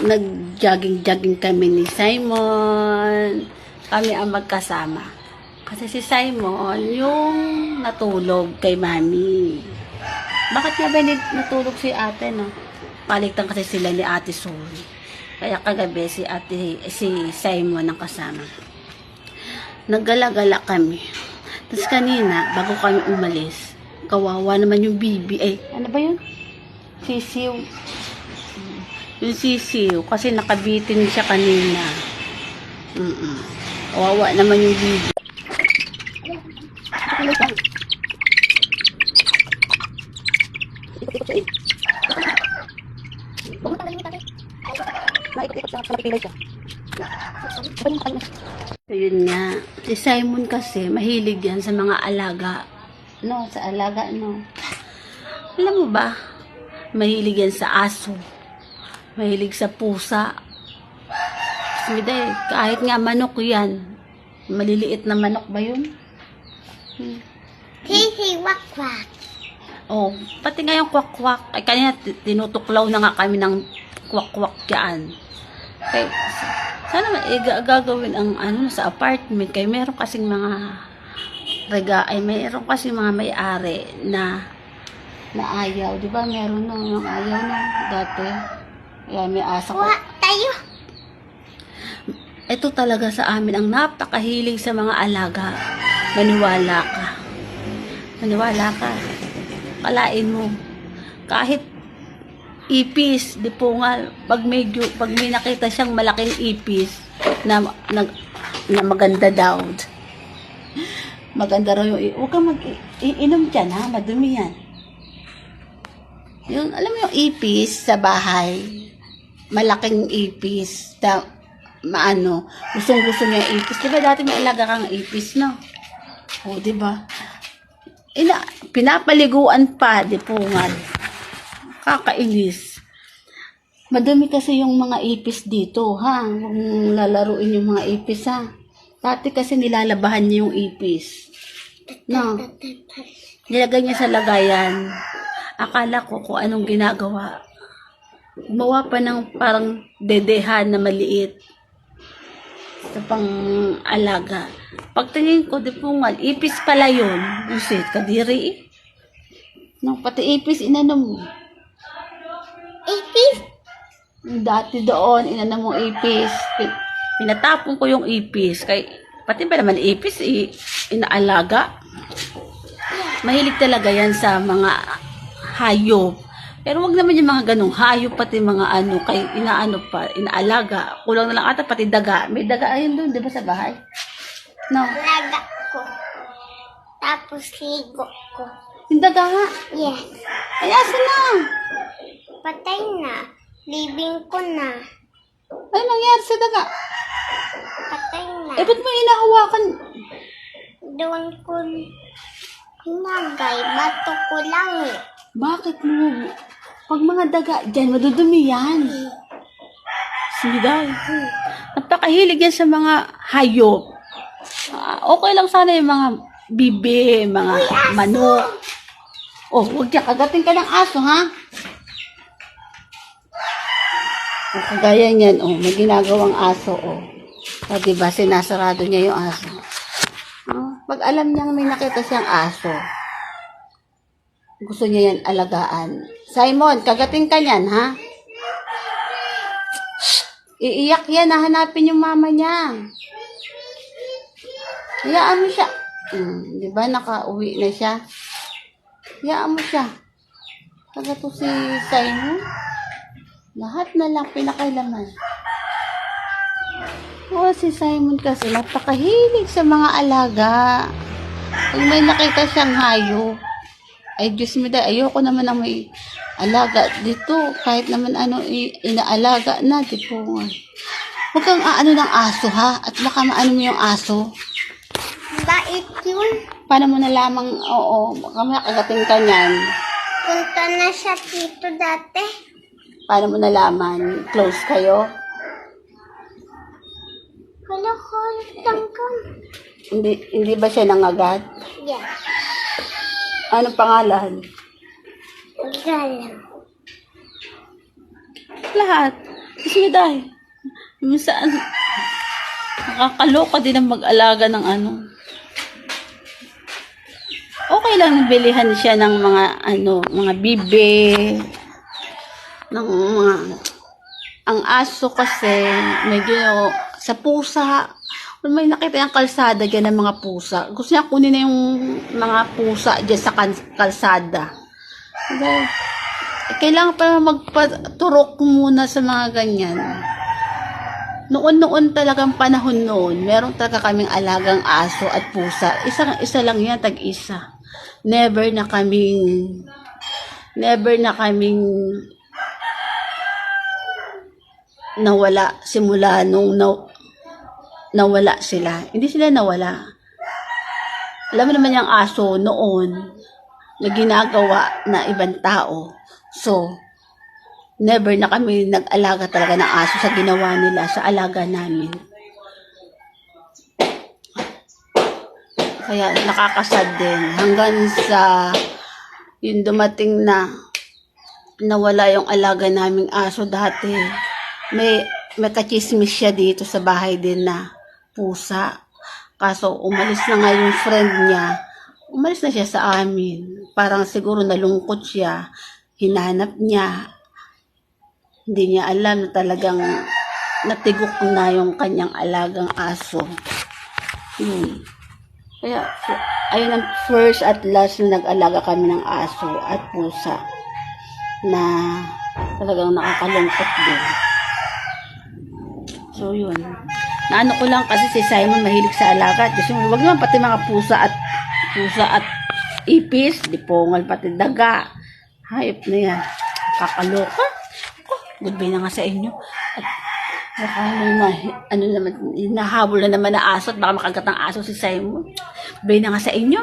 Nag-jogging kami ni Simon. Kami ang magkasama. Kasi si Simon, yung natulog kay Mami. Bakit nga ba natulog si ate, no? Palitan kasi sila ni Ate Sol. Kaya kagabi si Simon ang kasama. Naggala-gala kami. Tapos kanina, bago kami umalis, kawawa naman yung bibi. Ay, ano ba yun? Sisiw. Yung sisiw. Kasi nakabitin siya kanina. Kawawa naman yung bibi. Ayun nga. Si Simon kasi, mahilig yan sa mga alaga. No, sa alaga, no. Alam mo ba? Mahilig yan sa aso. Mahilig sa pusa. Kahit nga manok yan. Maliliit na manok ba yun? Hihi, wak-wak. Oh, pati nga yung kwak-kwak. Ay, kanina tinutuklaw na nga kami ng kwak-kwak yan. Okay, sana gagawin ang ano sa apartment. Kaya meron kasing mga mayroon kasing mga may-ari na ayaw. Di ba? Meron na yung ayaw na dati. Kaya may asa ko. Tayo. Ito talaga sa amin ang napakahilig sa mga alaga. Maniwala ka. Maniwala ka. Kalain mo. Kahit ipis, di po nga, pag may nakita siyang malaking ipis na maganda daw. Maganda raw yung huwag kang mag-inom dyan, ha? Madumi yan. Yung, alam mo yung ipis sa bahay, malaking ipis na gustong-gusto niya yung ipis. Diba dati may alaga kang ipis, no? O, diba? Pinapaliguan pa, di po nga. Kakainis. Madumi kasi yung mga ipis dito, ha? Huwag mong lalaruin yung mga ipis, ha? Dati kasi nilalabahan niya yung ipis. No? Nilagay niya sa lagayan. Akala ko kung anong ginagawa. Gumawa pa ng parang dedehan na maliit. Sa pang-alaga. Pagtingin ko, di po nga, ipis pala yun. Busit, kadiri eh. No, pati ipis, inano mo. Ipis? Dati doon, inano mo ipis. Pinatapon ko yung ipis. Pati ba naman ipis, inaalaga. Mahilig talaga yan sa mga hayop. Pero wag naman yung mga ganong hayop, pati mga inaalaga. Kulang na lang ata, pati daga. May daga ayun doon, di ba sa bahay? No. Laga ko. Tapos ligo ko. Yung daga nga. Yes. Ay, asa na? Patay na. Libing ko na. Ay, nangyari sa daga? Patay na. Eh, ba't mo inahawakan? Doon ko hinagay. Bato ko lang eh. Bakit mo? Pag mga daga dyan, madudumi yan. Siday. Napakahilig yan sa mga hayop. Okay lang sana yung mga bibe, mga manok. Oh, huwag niya. Kagatin ka ng aso, ha? Oh, kagaya niyan, oh. May ginagawang aso, oh. O, diba, sinasarado niya yung aso. Oh, pag alam niyang may nakita siyang aso, gusto niya yan alagaan. Simon, kagatin ka niyan, ha? Iiyak yan, hahanapin yung mama niya. Hayaan mo siya. Di ba, nakauwi na siya? Hayaan mo siya. Kagato si Simon. Lahat na lang pinakailaman. Oo, si Simon kasi napakahilig sa mga alaga. Pag may nakita siyang hayop, ay Diyos mo dahil, ayoko naman ang may alaga dito. Kahit naman inaalaga na, di po nga. Huwag kang ng aso, ha? At baka maano mo yung aso. Bait yun. Paano mo nalamang, oo, baka makagating ka niyan. Punta na siya dito dati. Paano mo nalaman? Close kayo? Wala ko tangkang. Hindi ba siya nangagat? Yes. Anong pangalan? Galang. Lahat. Kasi dahil, minsan, nakakaloka din ang mag-alaga ng ano. Okay lang bilihan siya ng mga mga bibe, ng mga, ang aso kasi, medyo, sa pusa, kung may nakita yung kalsada dyan ng mga pusa, gusto niya kunin na yung mga pusa dyan sa kalsada. Diba? Kailangan pa magpaturok muna sa mga ganyan. Noon talagang panahon noon, meron talaga kaming alagang aso at pusa. Isa lang yan, tag-isa. Never na kaming nawala simula nung nawala sila. Hindi sila nawala. Alam mo naman yung aso noon na ginagawa na ibang tao. So, never na kami nag-alaga talaga ng aso sa ginawa nila, sa alaga namin. Kaya nakakasad din. Hanggang sa yung dumating na nawala yung alaga naming aso dati. May kachismis siya dito sa bahay din na pusa. Kaso umalis na nga yung friend niya. Umalis na siya sa amin. Parang siguro nalungkot siya. Hinanap niya. Hindi niya alam na talagang natigok na yung kanyang alagang aso. Kaya, ayun ang first at last na nag-alaga kami ng aso at pusa na talagang nakakalungkot din. So, yun. Naano ko lang kasi si Simon mahilig sa alaga. Kasi wag naman pati mga pusa at ipis, dipongal, pati daga. Hayop na yan. Kakaloka. Goodbye na nga sa inyo. At nahabol na naman na aso at baka makagat ang aso si Simon. Goodbye na nga sa inyo.